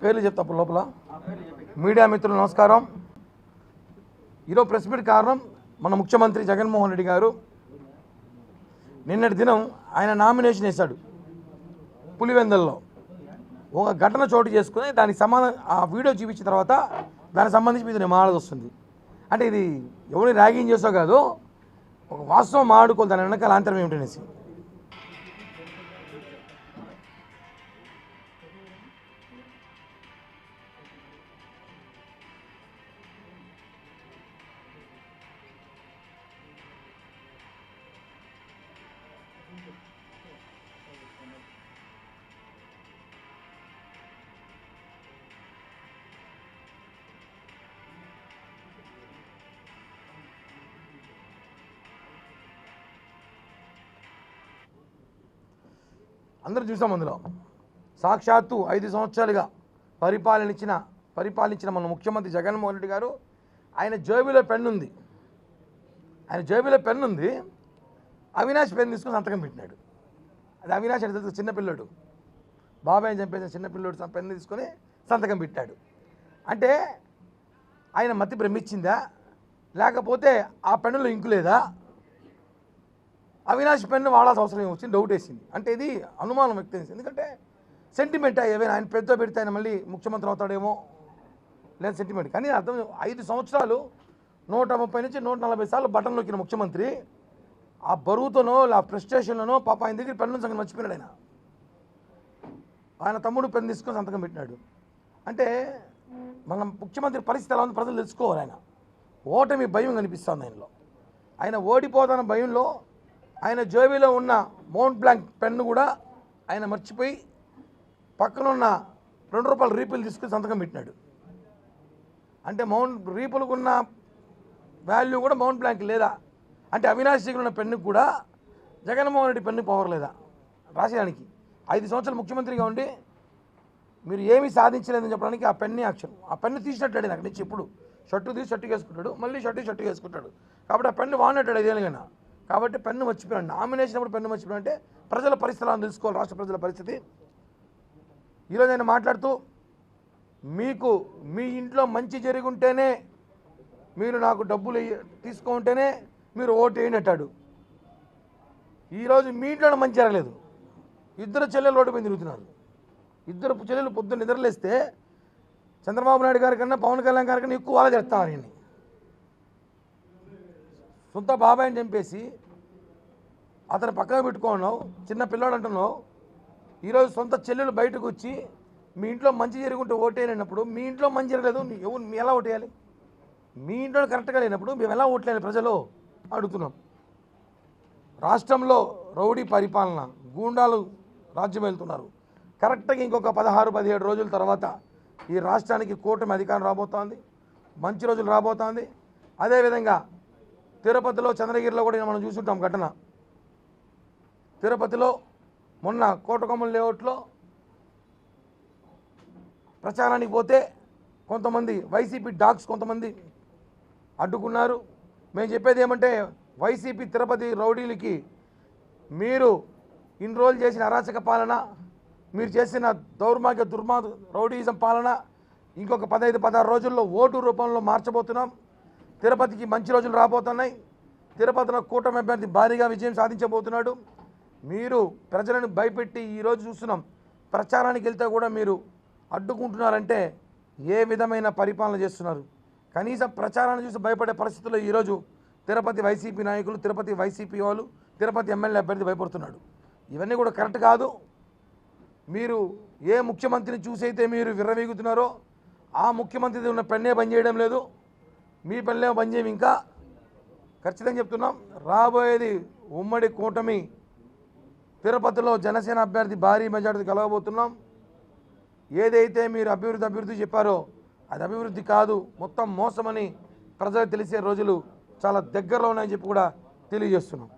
పేర్లు చెప్తా లోపల. మీడియా మిత్రులు నమస్కారం. ఈరోజు ప్రెస్ మీట్ కారణం మన ముఖ్యమంత్రి జగన్మోహన్ రెడ్డి గారు నిన్నటి దినం ఆయన నామినేషన్ వేశాడు పులివెందల్లో. ఒక ఘటన చోటు చేసుకుని దానికి ఆ వీడియో చూపించిన తర్వాత దానికి సంబంధించి మీద నేను మాట్లాడాల్సి వస్తుంది. అంటే ఇది ఎవరిని ర్యాగింగ్ చేసో కాదు, ఒక వాస్తవం మాట్లాడుకోవాలి, దాని వెనకాల ఆంతరం ఏమిటనేసి. అందరూ చూసాం. అందులో సాక్షాత్తు 5 సంవత్సరాలుగా పరిపాలించిన మన ముఖ్యమంత్రి జగన్మోహన్ రెడ్డి గారు ఆయన జేబులో పెన్ను ఉంది. అవినాష్ పెన్ను తీసుకుని సంతకం పెట్టినాడు. అది అవినాష్ అంటే చిన్నపిల్లడు, బాబాయ్ చంపేసిన చిన్నపిల్లడు పెన్ను తీసుకొని సంతకం పెట్టాడు. అంటే ఆయన మతి భ్రమించిందా, లేకపోతే ఆ పెన్నులో ఇంకు లేదా, అవినాష్ పెన్ను వాడాల్సిన అవసరం వచ్చింది, డౌట్ వేసింది. అంటే ఇది అనుమానం వ్యక్తం. ఎందుకంటే సెంటిమెంట్ ఏమైనా ఆయన పెద్ద పెడితే ఆయన మళ్ళీ ముఖ్యమంత్రి అవుతాడేమో లేదా సెంటిమెంట్. కానీ అర్థం 5 సంవత్సరాలు 130 నుంచి 140 సార్లు బటన్ నొక్కిన ముఖ్యమంత్రి ఆ బరువుతోనో ఆ ప్రెస్టేషన్లోనో పాప ఆయన దగ్గర పెన్ను సంగతి మర్చిపోయినాడు. ఆయన తమ్ముడు పెన్ను తీసుకొని సంతకం పెట్టినాడు. అంటే మన ముఖ్యమంత్రి పరిస్థితి ఎలా ఉంది ప్రజలు తెలుసుకోవాలి. ఆయన ఓటమి భయం కనిపిస్తుంది ఆయనలో. ఆయన ఓడిపోతున్న భయంలో ఆయన జేబులో ఉన్న మౌంట్ బ్లాంక్ పెన్ను కూడా ఆయన మర్చిపోయి పక్కన ఉన్న ₹2 రీపులు తీసుకుని సంతకం పెట్టినాడు. అంటే రీపులకు ఉన్న వాల్యూ కూడా మౌంట్ బ్లాంక్ లేదా? అంటే అవినాష్ దగ్గర ఉన్న పెన్నుకు కూడా జగన్మోహన్ రెడ్డి పెన్ను పవర్ లేదా రాసేయడానికి? 5 సంవత్సరాలు ముఖ్యమంత్రిగా ఉండి మీరు ఏమీ సాధించలేదని చెప్పడానికి ఆ పెన్నే యాక్షన్. ఆ పెన్ను తీసినట్టాడు నాకు నుంచి. ఇప్పుడు షర్టు తీసి షర్టు వేసుకుంటాడు, మళ్ళీ షర్టు వేసుకుంటాడు. కాబట్టి ఆ పెన్ను వాడినట్టాడు 5 ఏళ్ళుగా. కాబట్టి పెన్ను మర్చిపోయాడు. నామినేషన్ అప్పుడు పెన్ను మర్చిపోయాడు. అంటే ప్రజల పరిస్థితులను తెలుసుకోవాలి, రాష్ట్ర ప్రజల పరిస్థితి. ఈరోజు నేను మాట్లాడుతూ మీకు మీ ఇంట్లో మంచి జరిగి ఉంటేనే మీరు నాకు డబ్బులు తీసుకుంటేనే మీరు ఓటు వేయండి అంటాడు. ఈరోజు మీ ఇంట్లో మంచి జరగలేదు, 2 చెల్లెలు రోడ్డు మీద తిరుగుతున్నారు. 2 చెల్లెలు పొద్దున్న నిద్రలేస్తే చంద్రబాబు నాయుడు గారి కన్నా పవన్ కళ్యాణ్ గారి కన్నా ఎక్కువ వాళ్ళ చేస్తారు. ఆయన్ని సొంత బాబాయిని చంపేసి అతను పక్కన పెట్టుకున్నావు, చిన్న పిల్లాడు అంటున్నావు. ఈరోజు సొంత చెల్లెలు బయటకు వచ్చి మీ ఇంట్లో మంచి జరుగుంటే ఓటేయనప్పుడు మీ ఇంట్లో మంచి జరగలేదు, మీ ఎలా ఓటేయాలి? మీ ఇంట్లో కరెక్ట్గా లేనప్పుడు మేము ఎలా ఓట్లేయాలి ప్రజలు అడుగుతున్నాం. రాష్ట్రంలో రౌడీ పరిపాలన, గూండాలు రాజ్యం వెళ్తున్నారు. కరెక్ట్గా ఇంకొక 16-17 రోజుల తర్వాత ఈ రాష్ట్రానికి కూటమి అధికారం రాబోతోంది, మంచి రోజులు రాబోతోంది. అదేవిధంగా తిరుపతిలో, చంద్రగిరిలో కూడా మనం చూసుంటాం ఘటన. తిరుపతిలో మొన్న కోటకొమ్మల లేఅవుట్లో ప్రచారానికి పోతే కొంతమంది వైసీపీ డాగ్స్ కొంతమంది అడ్డుకున్నారు. మేము చెప్పేది ఏమంటే వైసీపీ తిరుపతి రౌడీలకి మీరు ఇన్ని రోజులు చేసిన అరాచక పాలన, మీరు చేసిన దౌర్భాగ్య రౌడీయిజం పాలన ఇంకొక 15-16 రోజుల్లో ఓటు రూపంలో మార్చబోతున్నాం. తిరుపతికి మంచి రోజులు రాబోతున్నాయి. తిరుపతిలో కూటమి అభ్యర్థి భారీగా విజయం సాధించబోతున్నాడు. మీరు ప్రజలను భయపెట్టి ఈరోజు చూస్తున్నాం ప్రచారానికి వెళ్తే కూడా మీరు అడ్డుకుంటున్నారంటే ఏ విధమైన పరిపాలన చేస్తున్నారు? కనీసం ప్రచారాన్ని చూసి భయపడే పరిస్థితుల్లో ఈరోజు తిరుపతి వైసీపీ నాయకులు, తిరుపతి వైసీపీ వాళ్ళు, తిరుపతి ఎమ్మెల్యే అభ్యర్థి భయపడుతున్నాడు. ఇవన్నీ కూడా కరెక్ట్ కాదు. మీరు ఏ ముఖ్యమంత్రిని చూసైతే మీరు విర్రవీగుతున్నారో ఆ ముఖ్యమంత్రి ఉన్న పెన్నే బంద్ చేయడం లేదు, మీ పెన్నే బంద్ చేయము. ఇంకా ఖచ్చితంగా చెప్తున్నాం, రాబోయేది ఉమ్మడి కూటమి. తిరుపతిలో జనసేన అభ్యర్థి భారీ మెజార్టీ కలగబోతున్నాం. ఏదైతే మీరు అభివృద్ధి చెప్పారో అది అభివృద్ధి కాదు, మొత్తం మోసమని ప్రజలకు తెలిసే రోజులు చాలా దగ్గరలో ఉన్నాయని చెప్పి కూడా తెలియజేస్తున్నాం.